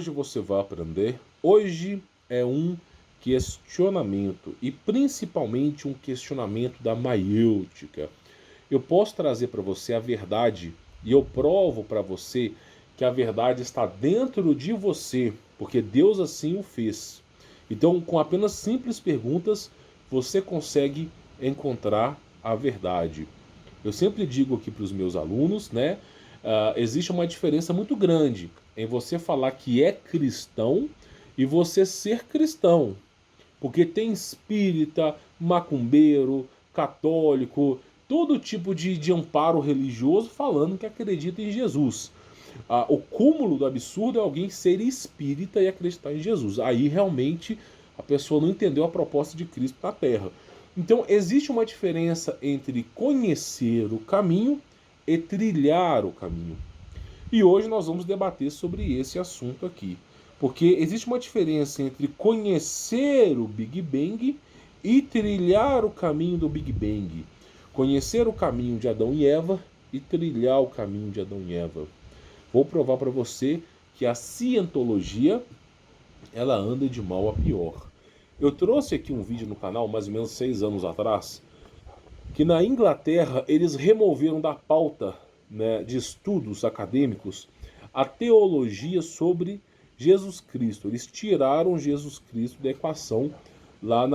hoje você vai aprender. Hoje é um questionamento, e principalmente um questionamento da maiêutica. Eu posso trazer para você a verdade, e eu provo para você que a verdade está dentro de você, porque Deus assim o fez. Então, com apenas simples perguntas, você consegue encontrar a verdade. Eu sempre digo aqui para os meus alunos, né? Existe uma diferença muito grande em você falar que é cristão e você ser cristão. Porque tem espírita, macumbeiro, católico, todo tipo de amparo religioso falando que acredita em Jesus. O cúmulo do absurdo é alguém ser espírita e acreditar em Jesus. Aí realmente a pessoa não entendeu a proposta de Cristo na Terra. Então existe uma diferença entre conhecer o caminho e trilhar o caminho. E hoje nós vamos debater sobre esse assunto aqui. Porque existe uma diferença entre conhecer o Big Bang e trilhar o caminho do Big Bang. Conhecer o caminho de Adão e Eva e trilhar o caminho de Adão e Eva. Vou provar para você que a cientologia ela anda de mal a pior. Eu trouxe aqui um vídeo no canal, mais ou menos 6 anos atrás, que na Inglaterra eles removeram da pauta, né, de estudos acadêmicos a teologia sobre Jesus Cristo. Eles tiraram Jesus Cristo da equação lá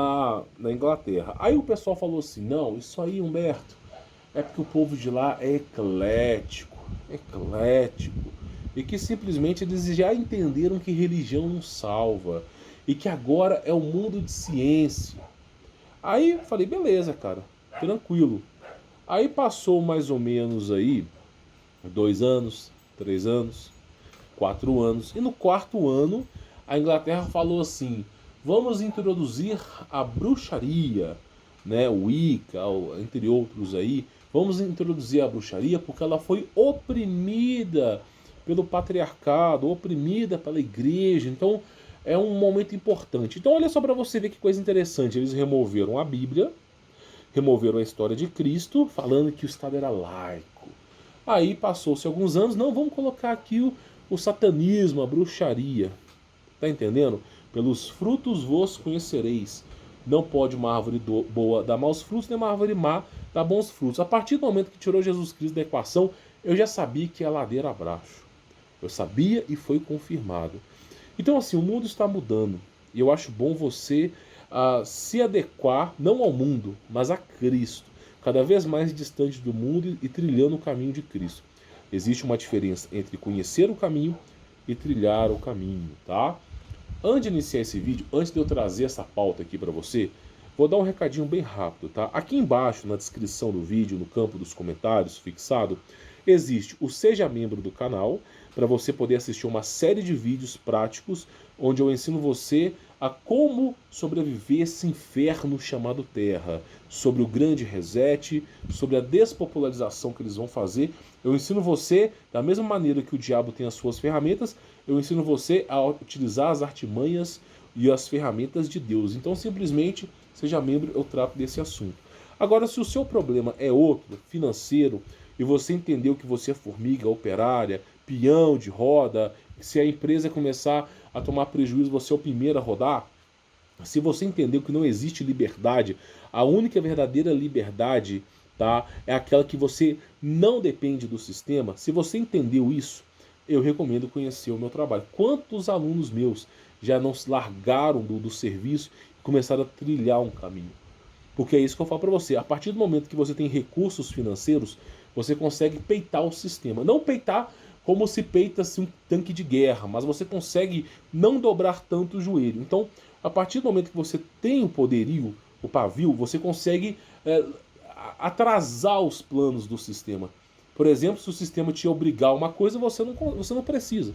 na Inglaterra. Aí o pessoal falou assim, não, isso aí, Humberto, é porque o povo de lá é eclético, e que simplesmente eles já entenderam que religião não salva, e que agora é o mundo de ciência. Aí eu falei, beleza, cara, tranquilo. Aí passou mais ou menos aí 2 anos, 3 anos, 4 anos. E no 4º ano, a Inglaterra falou assim, vamos introduzir a bruxaria, né, o Wicca, entre outros aí. Vamos introduzir a bruxaria porque ela foi oprimida pelo patriarcado, oprimida pela igreja. Então é um momento importante. Então olha só para você ver que coisa interessante. Eles removeram a Bíblia, removeram a história de Cristo, falando que o Estado era laico. Aí passou-se alguns anos, não, vamos colocar aqui o satanismo, a bruxaria. Tá entendendo? Pelos frutos vos conhecereis. Não pode uma árvore boa dar maus frutos, nem uma árvore má dar bons frutos. A partir do momento que tirou Jesus Cristo da equação, eu já sabia que ia ladeira abaixo. Eu sabia e foi confirmado. Então assim, o mundo está mudando. E eu acho bom você se adequar, não ao mundo, mas a Cristo. Cada vez mais distante do mundo e trilhando o caminho de Cristo. Existe uma diferença entre conhecer o caminho e trilhar o caminho, tá? Antes de iniciar esse vídeo, antes de eu trazer essa pauta aqui para você, vou dar um recadinho bem rápido, tá? Aqui embaixo, na descrição do vídeo, no campo dos comentários, fixado, existe o Seja Membro do canal, para você poder assistir uma série de vídeos práticos, onde eu ensino você a como sobreviver esse inferno chamado Terra, sobre o grande reset, sobre a despopularização que eles vão fazer. Eu ensino você, da mesma maneira que o diabo tem as suas ferramentas, eu ensino você a utilizar as artimanhas e as ferramentas de Deus. Então, simplesmente, seja membro, eu trato desse assunto. Agora, se o seu problema é outro, financeiro, e você entendeu que você é formiga operária, peão de roda, se a empresa começar a tomar prejuízo, você é o primeiro a rodar, se você entendeu que não existe liberdade, a única verdadeira liberdade, tá, é aquela que você não depende do sistema, se você entendeu isso, eu recomendo conhecer o meu trabalho. Quantos alunos meus já não se largaram do serviço e começaram a trilhar um caminho? Porque é isso que eu falo para você. A partir do momento que você tem recursos financeiros, você consegue peitar o sistema. Não peitar como se peita-se um tanque de guerra, mas você consegue não dobrar tanto o joelho. Então, a partir do momento que você tem o poderio, o pavio, você consegue atrasar os planos do sistema. Por exemplo, se o sistema te obrigar a uma coisa, você não precisa.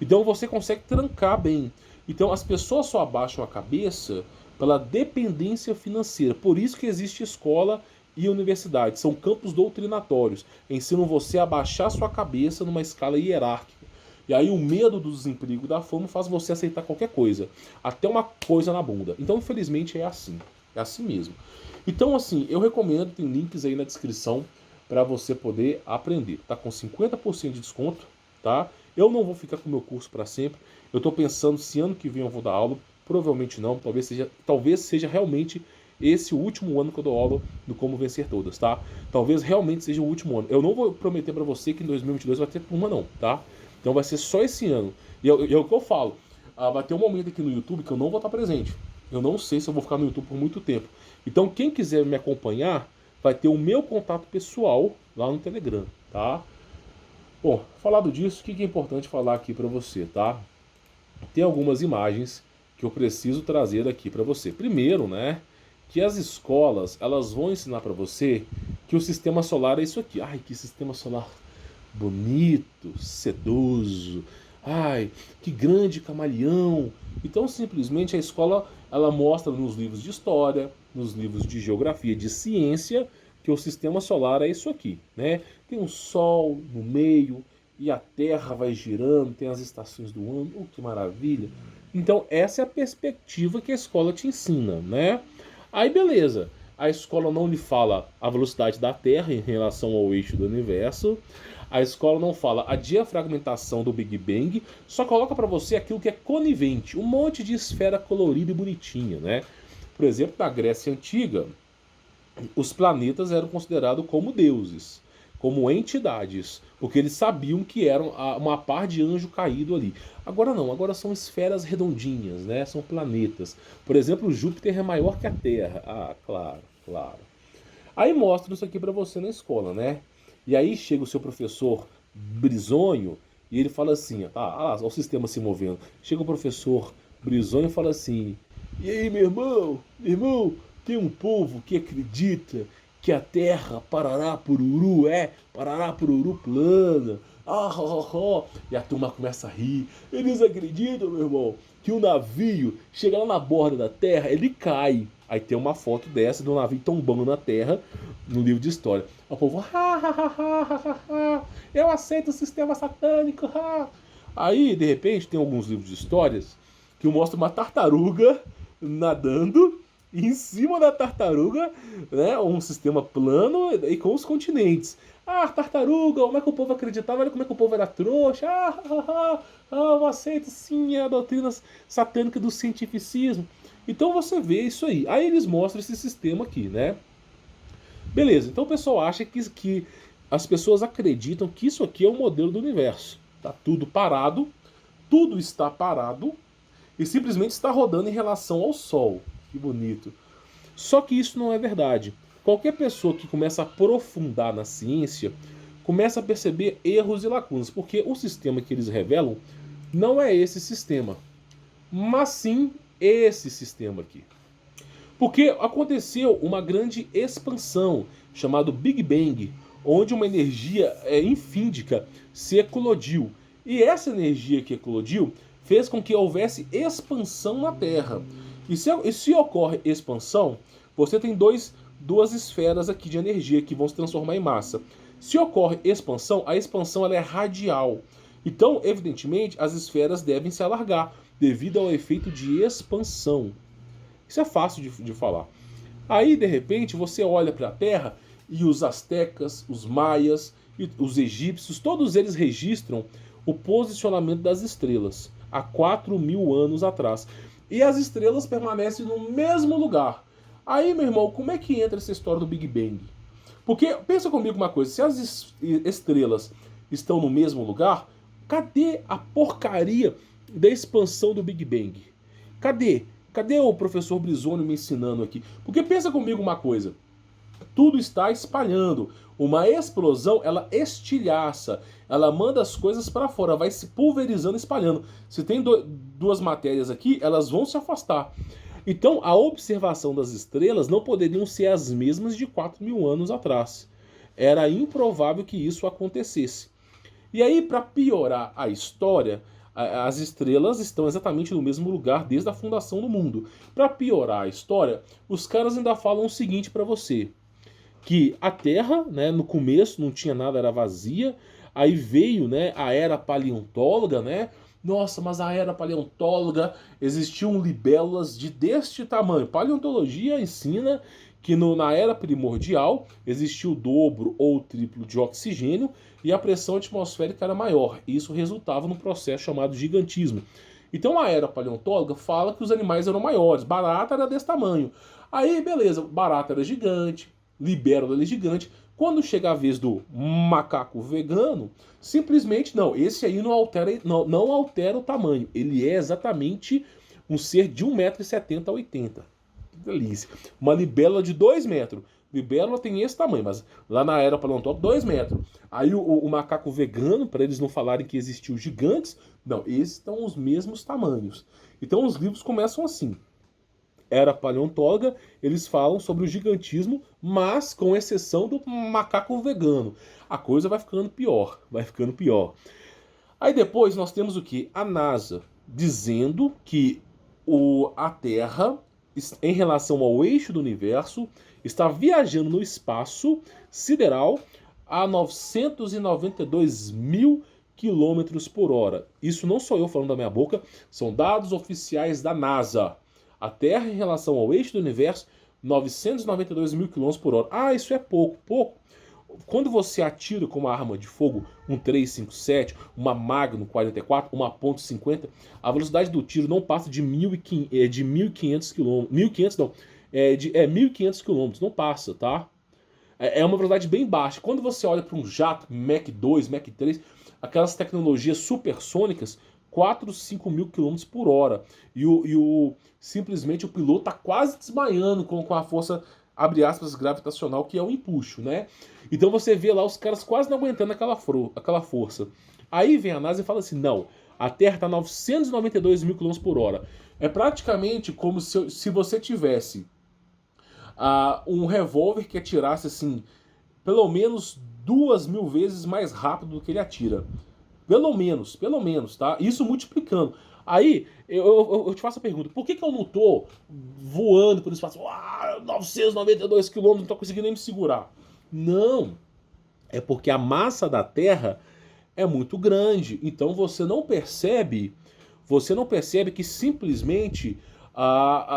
Então você consegue trancar bem. Então as pessoas só abaixam a cabeça pela dependência financeira. Por isso que existe escola e universidade. São campos doutrinatórios. Ensinam você a baixar sua cabeça numa escala hierárquica. E aí o medo do desemprego e da fome faz você aceitar qualquer coisa. Até uma coisa na bunda. Então, infelizmente, é assim. É assim mesmo. Então, assim, eu recomendo, tem links aí na descrição para você poder aprender. Tá com 50% de desconto, tá? Eu não vou ficar com o meu curso para sempre. Eu estou pensando se ano que vem eu vou dar aula. Provavelmente não. Talvez seja realmente esse o último ano que eu dou aula do Como Vencer Todas, tá? Talvez realmente seja o último ano. Eu não vou prometer para você que em 2022 vai ter turma não, tá? Então vai ser só esse ano. E é o que eu falo. Vai ter um momento aqui no YouTube que eu não vou estar presente. Eu não sei se eu vou ficar no YouTube por muito tempo. Então quem quiser me acompanhar vai ter o meu contato pessoal lá no Telegram, tá? Bom, falado disso, o que é importante falar aqui para você, tá? Tem algumas imagens que eu preciso trazer aqui para você. Primeiro, né, que as escolas, elas vão ensinar para você que o sistema solar é isso aqui. Ai, que sistema solar bonito, sedoso. Ai, que grande camaleão. Então, simplesmente, a escola, ela mostra nos livros de história, nos livros de geografia, de ciência, que o sistema solar é isso aqui, né? Tem um sol no meio e a Terra vai girando, tem as estações do ano. Que maravilha. Então, essa é a perspectiva que a escola te ensina, né? Aí, beleza. A escola não lhe fala a velocidade da Terra em relação ao eixo do universo. A escola não fala a diafragmentação do Big Bang. Só coloca para você aquilo que é conivente. Um monte de esfera colorida e bonitinha, né? Por exemplo, na Grécia Antiga, os planetas eram considerados como deuses, como entidades, porque eles sabiam que eram uma par de anjo caído ali. Agora não, agora são esferas redondinhas, né? São planetas. Por exemplo, Júpiter é maior que a Terra. Ah, claro, claro. Aí mostra isso aqui para você na escola, né? E aí chega o seu professor Brisonho e ele fala assim, olha o sistema se movendo. Chega o professor Brisonho e fala assim, e aí, meu irmão, tem um povo que acredita que a Terra parará pururu plana. E a turma começa a rir. Eles acreditam, meu irmão, que o navio chega lá na borda da Terra, ele cai. Aí tem uma foto dessa do navio tombando na Terra no livro de história. O povo, eu aceito o sistema satânico. Aí, de repente, tem alguns livros de histórias que mostram uma tartaruga nadando e em cima da tartaruga, né, um sistema plano e com os continentes. Tartaruga, como é que o povo acreditava? Olha como é que o povo era trouxa. Eu aceito sim a doutrina satânica do cientificismo. Então você vê isso aí. Aí eles mostram esse sistema aqui, né? Beleza, então o pessoal acha que as pessoas acreditam que isso aqui é o modelo do universo. Tá tudo parado, tudo está parado e simplesmente está rodando em relação ao Sol. Que bonito. Só que isso não é verdade. Qualquer pessoa que começa a aprofundar na ciência começa a perceber erros e lacunas, porque o sistema que eles revelam não é esse sistema, mas sim esse sistema aqui. Porque aconteceu uma grande expansão, chamada Big Bang, onde uma energia infíndica se eclodiu. E essa energia que eclodiu fez com que houvesse expansão na Terra. E se ocorre expansão, você tem duas esferas aqui de energia que vão se transformar em massa. Se ocorre expansão, a expansão ela é radial. Então, evidentemente, as esferas devem se alargar devido ao efeito de expansão. Isso é fácil de falar. Aí, de repente, você olha para a Terra e os astecas, os maias, os egípcios, todos eles registram o posicionamento das estrelas há 4.000 anos atrás. E as estrelas permanecem no mesmo lugar. Aí, meu irmão, como é que entra essa história do Big Bang? Porque, pensa comigo uma coisa, se as estrelas estão no mesmo lugar, cadê a porcaria da expansão do Big Bang? Cadê? Cadê o professor Brisoni me ensinando aqui? Porque pensa comigo uma coisa, tudo está espalhando. Uma explosão, ela estilhaça, ela manda as coisas para fora, vai se pulverizando, espalhando. Se tem duas matérias aqui, elas vão se afastar. Então, a observação das estrelas não poderiam ser as mesmas de 4.000 anos atrás. Era improvável que isso acontecesse. E aí, para piorar a história, as estrelas estão exatamente no mesmo lugar desde a fundação do mundo. Para piorar a história, os caras ainda falam o seguinte para você, que a Terra, né, no começo não tinha nada, era vazia, aí veio, né, a era paleontóloga, né, Nossa, mas a era paleontóloga existiam libélulas de deste tamanho. Paleontologia ensina que na era primordial existia o dobro ou o triplo de oxigênio e a pressão atmosférica era maior. Isso resultava num processo chamado gigantismo. Então a era paleontóloga fala que os animais eram maiores, barata era desse tamanho. Aí, beleza, barata era gigante, libélula era gigante. Quando chega a vez do macaco vegano, simplesmente não, esse aí não altera o tamanho. Ele é exatamente um ser de 1,70 m a 80 m. Que delícia. Uma libélula de 2 metros. Libélula tem esse tamanho, mas lá na era paleontóloga, 2 metros. Aí o macaco vegano, para eles não falarem que existiu gigantes, não, esses estão os mesmos tamanhos. Então os livros começam assim. Era paleontóloga, eles falam sobre o gigantismo, mas com exceção do macaco vegano. A coisa vai ficando pior, vai ficando pior. Aí depois nós temos o que? A NASA dizendo que a Terra, em relação ao eixo do universo, está viajando no espaço sideral a 992 mil quilômetros por hora. Isso não sou eu falando da minha boca, são dados oficiais da NASA. A Terra, em relação ao eixo do universo, 992 mil quilômetros por hora. Ah, isso é pouco. Pouco. Quando você atira com uma arma de fogo, um 357, uma Magnum 44, uma .50, a velocidade do tiro não passa de 1.500 km. 1.500 não, 1.500 km, não passa, tá? É uma velocidade bem baixa. Quando você olha para um jato, Mach 2, Mach 3, aquelas tecnologias supersônicas, 4, 5 mil quilômetros por hora. Simplesmente o piloto está quase desmaiando com a força, abre aspas, gravitacional, que é o empuxo, né? Então você vê lá os caras quase não aguentando aquela força. Aí vem a NASA e fala assim, não, a Terra está a 992 mil quilômetros por hora. É praticamente como se você tivesse um revólver que atirasse assim, pelo menos 2.000 vezes mais rápido do que ele atira. Pelo menos, tá? Isso multiplicando. Aí, eu te faço a pergunta, por que eu não tô voando pelo espaço? 992 quilômetros, não tô conseguindo nem me segurar. Não, é porque a massa da Terra é muito grande. Então você não percebe que simplesmente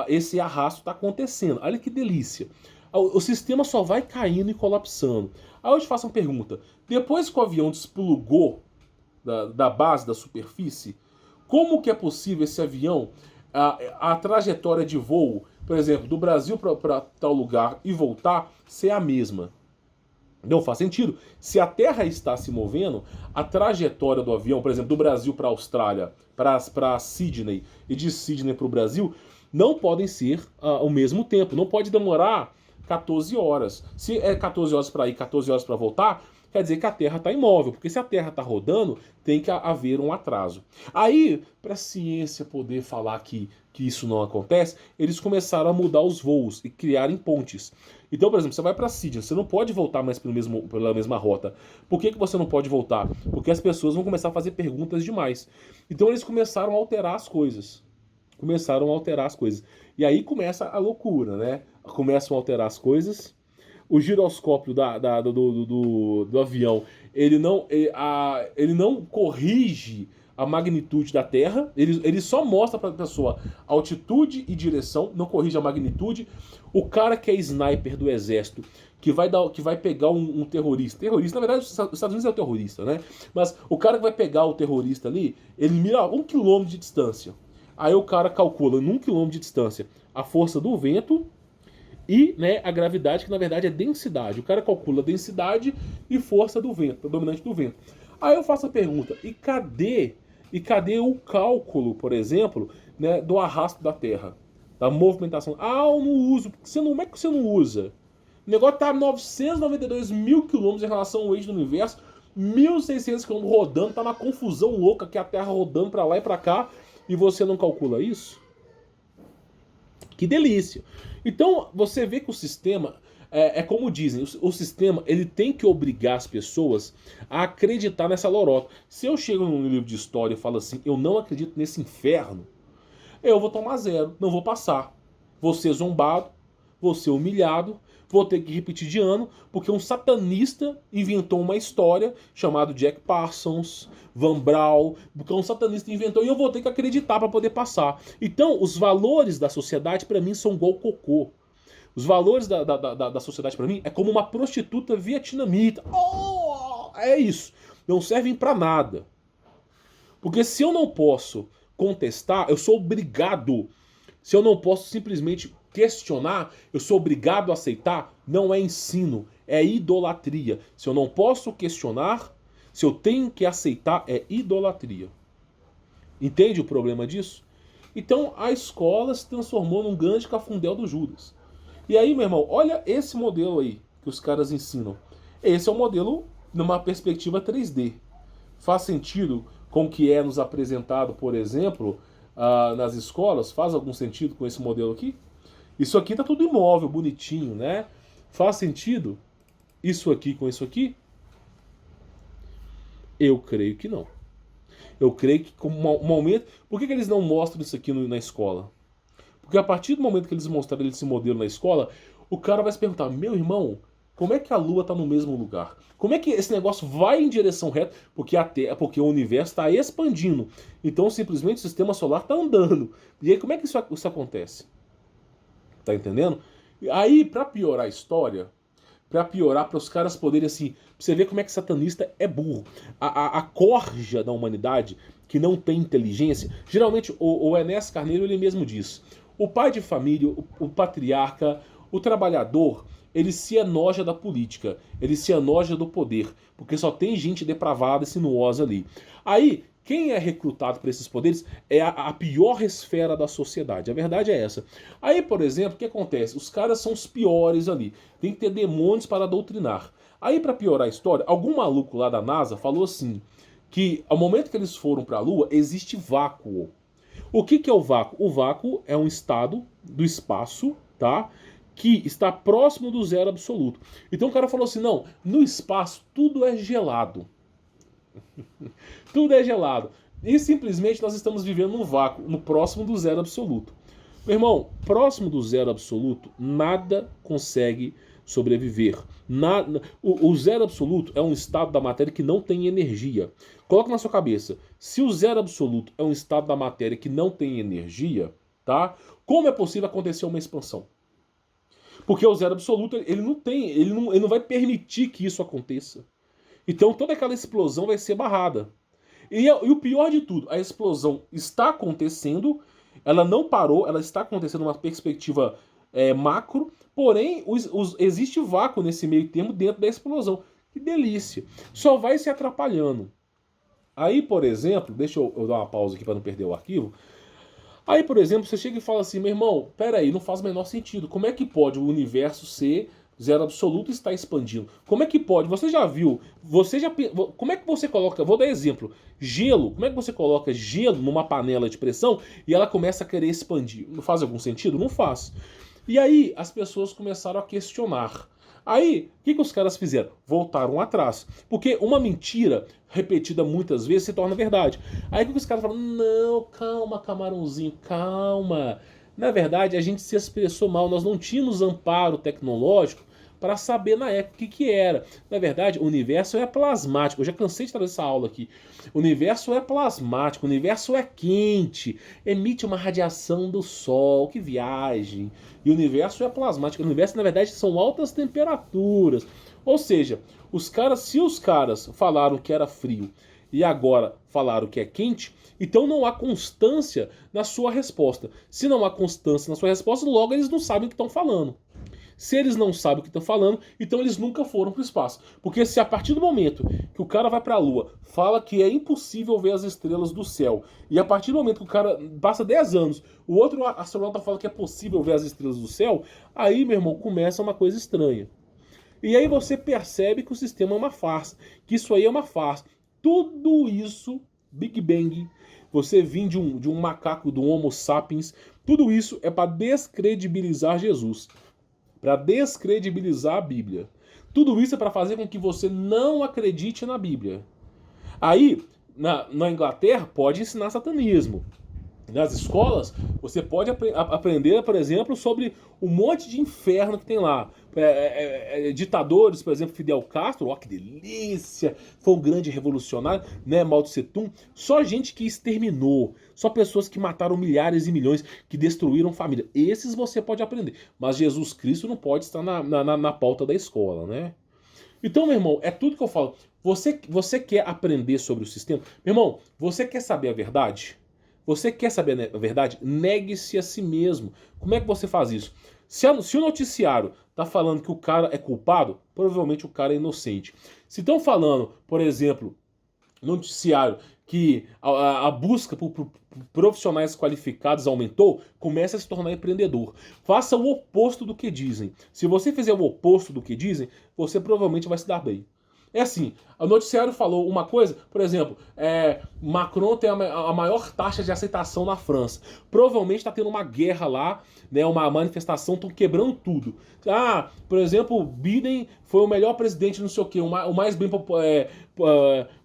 esse arrasto está acontecendo. Olha que delícia. O sistema só vai caindo e colapsando. Aí eu te faço uma pergunta. Depois que o avião desplugou da base, da superfície, como que é possível esse avião, a trajetória de voo, por exemplo, do Brasil para tal lugar e voltar, ser a mesma? Não faz sentido. Se a Terra está se movendo, a trajetória do avião, por exemplo, do Brasil para a Austrália, para Sydney, e de Sydney para o Brasil, não podem ser ao mesmo tempo. Não pode demorar 14 horas. Se é 14 horas para ir, 14 horas para voltar, quer dizer que a Terra está imóvel, porque se a Terra está rodando, tem que haver um atraso. Aí, para a ciência poder falar que isso não acontece, eles começaram a mudar os voos e criarem pontes. Então, por exemplo, você vai para Sydney, você não pode voltar mais pela mesma rota. Por que você não pode voltar? Porque as pessoas vão começar a fazer perguntas demais. Então eles começaram a alterar as coisas. E aí começa a loucura, né? Começam a alterar as coisas. O giroscópio do avião, ele não corrige a magnitude da Terra, ele só mostra para a pessoa altitude e direção, não corrige a magnitude. O cara que é sniper do exército, que vai pegar um terrorista, na verdade os Estados Unidos é o terrorista, né? Mas o cara que vai pegar o terrorista ali, ele mira a 1 km de distância. Aí o cara calcula em 1 km de distância a força do vento e, né, a gravidade, que na verdade é densidade. O cara calcula densidade e força do vento, dominante do vento. Aí eu faço a pergunta, e cadê o cálculo, por exemplo, né, do arrasto da Terra? Da movimentação. Ah, eu não uso. Como é que você não usa? O negócio tá a 992 mil quilômetros em relação ao eixo do universo, 1.600 quilômetros rodando, tá uma confusão louca que a Terra rodando para lá e para cá, e você não calcula isso? Que delícia! Então, você vê que o sistema, como dizem, o sistema ele tem que obrigar as pessoas a acreditar nessa lorota. Se eu chego num livro de história e falo assim, eu não acredito nesse inferno, eu vou tomar 0, não vou passar. Vou ser zombado, vou ser humilhado, vou ter que repetir de ano, porque um satanista inventou uma história chamada Jack Parsons, Van Braun, porque um satanista inventou e eu vou ter que acreditar para poder passar. Então, os valores da sociedade para mim são igual cocô. Os valores da sociedade para mim é como uma prostituta vietnamita. Oh, é isso. Não servem para nada. Porque se eu não posso contestar, eu sou obrigado. Se eu não posso simplesmente questionar, eu sou obrigado a aceitar. Não é ensino, é idolatria. Se eu não posso questionar, se eu tenho que aceitar, é idolatria. Entende o problema disso? Então a escola se transformou num grande cafundel do Judas. E aí, meu irmão, olha esse modelo aí que os caras ensinam. Esse é o modelo numa perspectiva 3D. Faz sentido com o que é nos apresentado, por exemplo, nas escolas? Faz algum sentido com esse modelo aqui? Isso aqui tá tudo imóvel, bonitinho, né? Faz sentido isso aqui com isso aqui? Eu creio que não. Eu creio que como um momento... Por que eles não mostram isso aqui na escola? Porque a partir do momento que eles mostraram esse modelo na escola, o cara vai se perguntar, meu irmão, como é que a Lua está no mesmo lugar? Como é que esse negócio vai em direção reta? Porque o universo está expandindo. Então, simplesmente, o sistema solar está andando. E aí, como é que isso acontece? Tá entendendo? Aí, para piorar a história, para os caras poderem, assim, pra você ver como é que satanista é burro. A corja da humanidade, que não tem inteligência, geralmente, o Enéas Carneiro, ele mesmo diz, o pai de família, o patriarca, o trabalhador, ele se enoja da política, ele se enoja do poder, porque só tem gente depravada e sinuosa ali. Aí, quem é recrutado para esses poderes é a pior esfera da sociedade. A verdade é essa. Aí, por exemplo, o que acontece? Os caras são os piores ali. Tem que ter demônios para doutrinar. Aí, para piorar a história, algum maluco lá da NASA falou assim, que ao momento que eles foram para a Lua, existe vácuo. O que é o vácuo? O vácuo é um estado do espaço, tá? Que está próximo do zero absoluto. Então o cara falou assim, não, no espaço tudo é gelado. Tudo é gelado. E simplesmente nós estamos vivendo num vácuo, no próximo do zero absoluto. Meu irmão, próximo do zero absoluto, nada consegue sobreviver. O zero absoluto é um estado da matéria que não tem energia. Coloca na sua cabeça, se o zero absoluto é um estado da matéria que não tem energia, tá? Como é possível acontecer uma expansão? Porque o zero absoluto, ele não vai permitir que isso aconteça. Então toda aquela explosão vai ser barrada. E o pior de tudo, a explosão está acontecendo, ela não parou, ela está acontecendo numa perspectiva macro, porém existe vácuo nesse meio termo dentro da explosão. Que delícia! Só vai se atrapalhando. Aí, por exemplo, deixa eu dar uma pausa aqui para não perder o arquivo. Aí, por exemplo, você chega e fala assim, meu irmão, peraí, não faz o menor sentido. Como é que pode o universo ser zero absoluto e estar expandindo? Como é que pode? Você já viu? Como é que você coloca? Vou dar exemplo. Gelo. Como é que você coloca gelo numa panela de pressão e ela começa a querer expandir? Não faz algum sentido? Não faz. E aí as pessoas começaram a questionar. Aí, o que os caras fizeram? Voltaram atrás. Porque uma mentira repetida muitas vezes se torna verdade. Aí o que os caras falam? Não, calma, camarãozinho, calma. Na verdade, a gente se expressou mal. Nós não tínhamos amparo tecnológico para saber na época o que era. Na verdade, o universo é plasmático. Eu já cansei de trazer essa aula aqui. O universo é plasmático, o universo é quente, emite uma radiação do Sol, que viagem. E o universo é plasmático. O universo, na verdade, são altas temperaturas. Ou seja, se os caras falaram que era frio e agora falaram que é quente, então não há constância na sua resposta. Se não há constância na sua resposta, logo eles não sabem o que estão falando. Se eles não sabem o que estão falando, então eles nunca foram para o espaço. Porque se a partir do momento que o cara vai para a Lua, fala que é impossível ver as estrelas do céu, e a partir do momento que o cara passa 10 anos, o outro astronauta fala que é possível ver as estrelas do céu, aí, meu irmão, começa uma coisa estranha. E aí você percebe que o sistema é uma farsa, que isso aí é uma farsa. Tudo isso, Big Bang, você vir de um macaco, do Homo sapiens, tudo isso é para descredibilizar Jesus. Para descredibilizar a Bíblia. Tudo isso é para fazer com que você não acredite na Bíblia. Aí, na Inglaterra, pode ensinar satanismo. Nas escolas, você pode aprender, por exemplo, sobre um monte de inferno que tem lá. Ditadores, por exemplo, Fidel Castro, ó que delícia, foi um grande revolucionário, né? Mao Tse Tung, só gente que exterminou, só pessoas que mataram milhares e milhões, que destruíram família. Esses você pode aprender, mas Jesus Cristo não pode estar na pauta da escola, né? Então, meu irmão, é tudo que eu falo. Você quer aprender sobre o sistema? Meu irmão, você quer saber a verdade? Você quer saber a verdade? Negue-se a si mesmo. Como é que você faz isso? Se o noticiário está falando que o cara é culpado, provavelmente o cara é inocente. Se estão falando, por exemplo, no noticiário que a busca por profissionais qualificados aumentou, comece a se tornar empreendedor. Faça o oposto do que dizem. Se você fizer o oposto do que dizem, você provavelmente vai se dar bem. É assim, o noticiário falou uma coisa, por exemplo, Macron tem a maior taxa de aceitação na França. Provavelmente está tendo uma guerra lá, né, uma manifestação, estão quebrando tudo. Por exemplo, Biden foi o melhor presidente, não sei o quê, o mais bem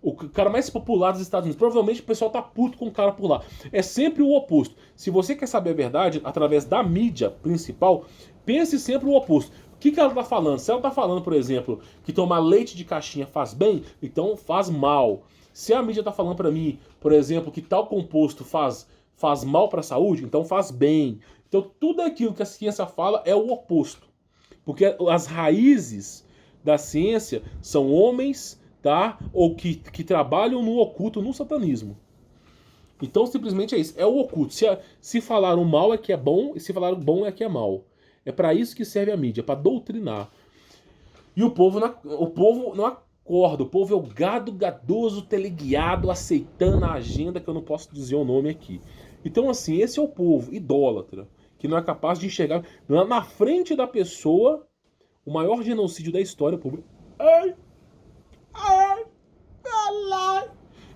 o cara mais popular dos Estados Unidos. Provavelmente o pessoal tá puto com o cara por lá. É sempre o oposto. Se você quer saber a verdade, através da mídia principal, pense sempre o oposto. O que ela está falando? Se ela está falando, por exemplo, que tomar leite de caixinha faz bem, então faz mal. Se a mídia está falando para mim, por exemplo, que tal composto faz mal para a saúde, então faz bem. Então tudo aquilo que a ciência fala é o oposto. Porque as raízes da ciência são homens, tá? Ou que trabalham no oculto, no satanismo. Então simplesmente é isso, é o oculto. Se falar o mal é que é bom, e se falar o bom é que é mal. É para isso que serve a mídia, para doutrinar. E o povo não acorda, o povo é o gado gadoso, teleguiado, aceitando a agenda que eu não posso dizer o nome aqui. Então assim, esse é o povo idólatra, que não é capaz de enxergar na frente da pessoa o maior genocídio da história, o povo.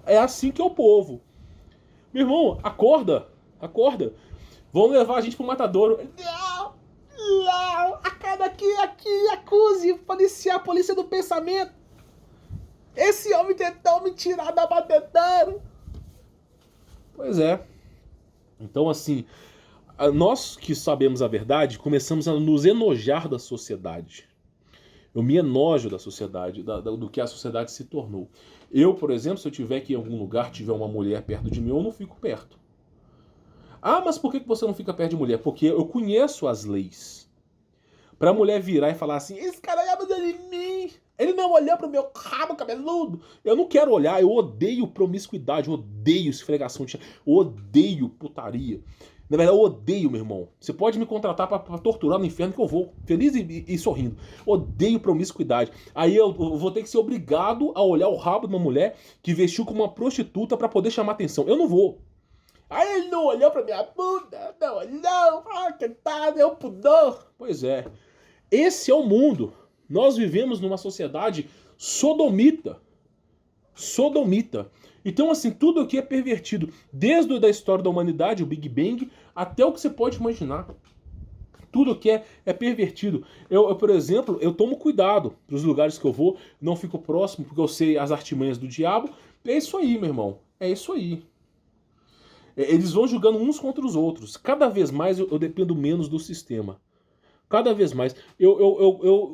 É assim que é o povo. Meu irmão, acorda, acorda. Vão levar a gente pro matadouro. Não, acaba aqui, acuse, policial, polícia do pensamento. Esse homem tentou me tirar da batedeira. Pois é. Então, assim, nós que sabemos a verdade, começamos a nos enojar da sociedade. Eu me enojo da sociedade, do que a sociedade se tornou. Eu, por exemplo, se eu tiver que ir em algum lugar, tiver uma mulher perto de mim, eu não fico perto. Mas por que você não fica perto de mulher? Porque eu conheço as leis. Pra mulher virar e falar assim, esse cara olhava de mim, ele não olhou pro meu rabo cabeludo. Eu não quero olhar, eu odeio promiscuidade, eu odeio esfregação de chão, eu odeio putaria. Na verdade, eu odeio, meu irmão. Você pode me contratar pra torturar no inferno que eu vou, feliz e sorrindo. Odeio promiscuidade. Aí eu vou ter que ser obrigado a olhar o rabo de uma mulher que vestiu como uma prostituta pra poder chamar atenção. Eu não vou. Aí ele não olhou pra minha bunda, não olhou, que tá, meu pudor. Pois é. Esse é o mundo. Nós vivemos numa sociedade sodomita. Sodomita. Então, assim, tudo aqui é pervertido. Desde a história da humanidade, o Big Bang, até o que você pode imaginar. Tudo aqui é pervertido. Eu, por exemplo, eu tomo cuidado dos lugares que eu vou, não fico próximo, porque eu sei as artimanhas do diabo. É isso aí, meu irmão. É isso aí. Eles vão julgando uns contra os outros. Cada vez mais eu dependo menos do sistema. Cada vez mais. Eu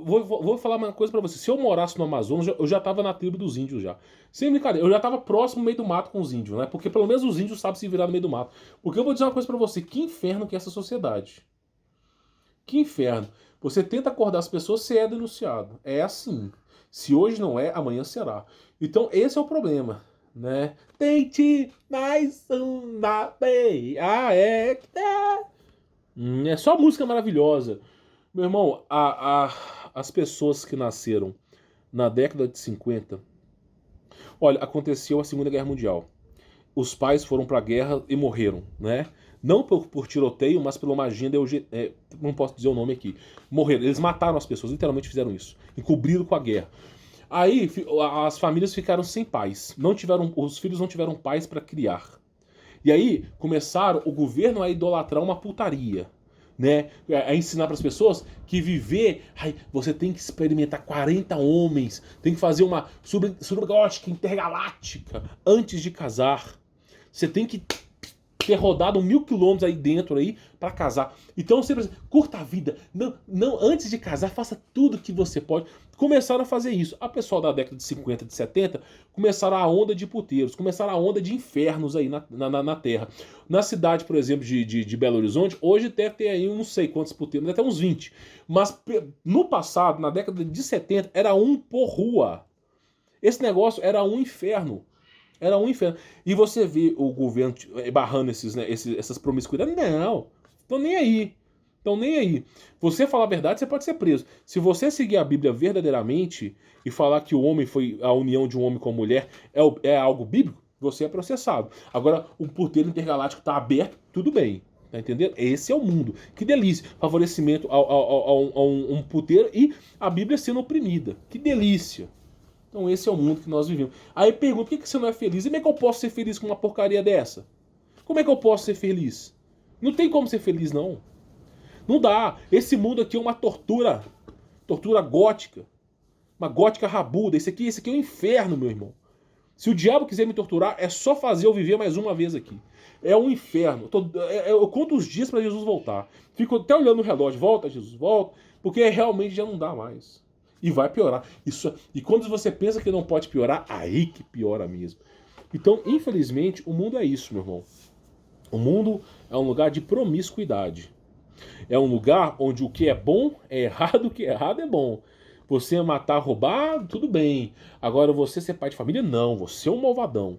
vou falar uma coisa pra você. Se eu morasse no Amazonas, eu já tava na tribo dos índios já. Sem brincadeira, eu já tava próximo no meio do mato com os índios, né? Porque pelo menos os índios sabem se virar no meio do mato. Porque eu vou dizer uma coisa pra você. Que inferno que é essa sociedade. Que inferno. Você tenta acordar as pessoas, você é denunciado. É assim. Se hoje não é, amanhã será. Então esse é o problema. Né? Tente mais uma vez. É só música maravilhosa. Meu irmão, as pessoas que nasceram na década de 50, olha, aconteceu a Segunda Guerra Mundial. Os pais foram pra guerra e morreram, né? Não por tiroteio, mas por uma agenda, não posso dizer o nome aqui. Morreram, eles mataram as pessoas, literalmente fizeram isso. Encobriram com a guerra. Aí as famílias ficaram sem pais. Os filhos não tiveram pais para criar. E aí começaram o governo a idolatrar uma putaria, né? A ensinar para as pessoas que viver, você tem que experimentar 40 homens, tem que fazer uma subagótica intergaláctica antes de casar. Você tem que ter rodado 1000 quilômetros aí dentro aí para casar. Então sempre curta a vida. Não, antes de casar, faça tudo que você pode. Começaram a fazer isso. A pessoal da década de 50, de 70, começaram a onda de puteiros, começaram a onda de infernos aí na Terra. Na cidade, por exemplo, de Belo Horizonte, hoje deve ter aí não sei quantos puteiros, até uns 20. Mas no passado, na década de 70, era um por rua. Esse negócio era um inferno. Era um inferno. E você vê o governo barrando essas promiscuidades? Não. Estão nem aí. Estão nem aí. Você falar a verdade, você pode ser preso. Se você seguir a Bíblia verdadeiramente e falar que o homem foi a união de um homem com a mulher é algo bíblico, você é processado. Agora, o porteiro intergaláctico está aberto, tudo bem. Tá entendendo? Esse é o mundo. Que delícia. Favorecimento a um puteiro e a Bíblia sendo oprimida. Que delícia. Então esse é o mundo que nós vivemos. Aí pergunta, por que você não é feliz? E como é que eu posso ser feliz com uma porcaria dessa? Como é que eu posso ser feliz? Não tem como ser feliz, não. Não dá. Esse mundo aqui é uma tortura. Tortura gótica. Uma gótica rabuda. Esse aqui é um inferno, meu irmão. Se o diabo quiser me torturar, é só fazer eu viver mais uma vez aqui. É um inferno. Eu conto os dias para Jesus voltar. Fico até olhando o relógio. Volta, Jesus, volta. Porque realmente já não dá mais. E vai piorar. E quando você pensa que não pode piorar, aí que piora mesmo. Então, infelizmente, o mundo é isso, meu irmão. O mundo é um lugar de promiscuidade. É um lugar onde o que é bom é errado, o que é errado é bom. Você matar, roubar, tudo bem. Agora você ser pai de família, não. Você é um malvadão.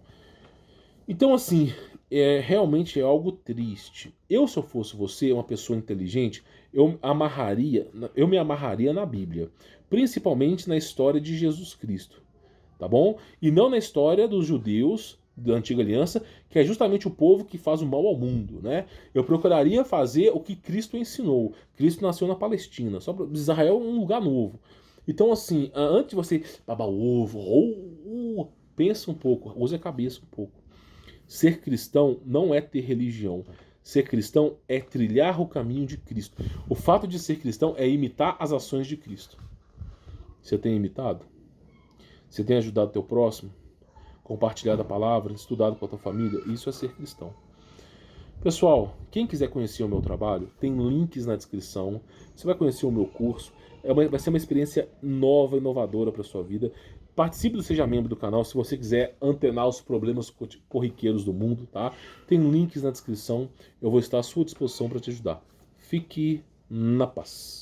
Então, assim, realmente é algo triste. Se eu fosse você, uma pessoa inteligente, eu me amarraria na Bíblia. Principalmente na história de Jesus Cristo. Tá bom? E não na história dos judeus da Antiga Aliança, que é justamente o povo que faz o mal ao mundo, né? Eu procuraria fazer o que Cristo ensinou. Cristo nasceu na Palestina. Só para Israel é um lugar novo. Então, assim, antes de você babar o ovo, pensa um pouco, use a cabeça um pouco. Ser cristão não é ter religião. Ser cristão é trilhar o caminho de Cristo. O fato de ser cristão é imitar as ações de Cristo. Você tem imitado? Você tem ajudado o teu próximo? Compartilhado a palavra? Estudado com a tua família? Isso é ser cristão. Pessoal, quem quiser conhecer o meu trabalho, tem links na descrição. Você vai conhecer o meu curso. Vai ser uma experiência nova, inovadora para a sua vida. Participe do Seja Membro do canal se você quiser antenar os problemas corriqueiros do mundo, tá? Tem links na descrição. Eu vou estar à sua disposição para te ajudar. Fique na paz.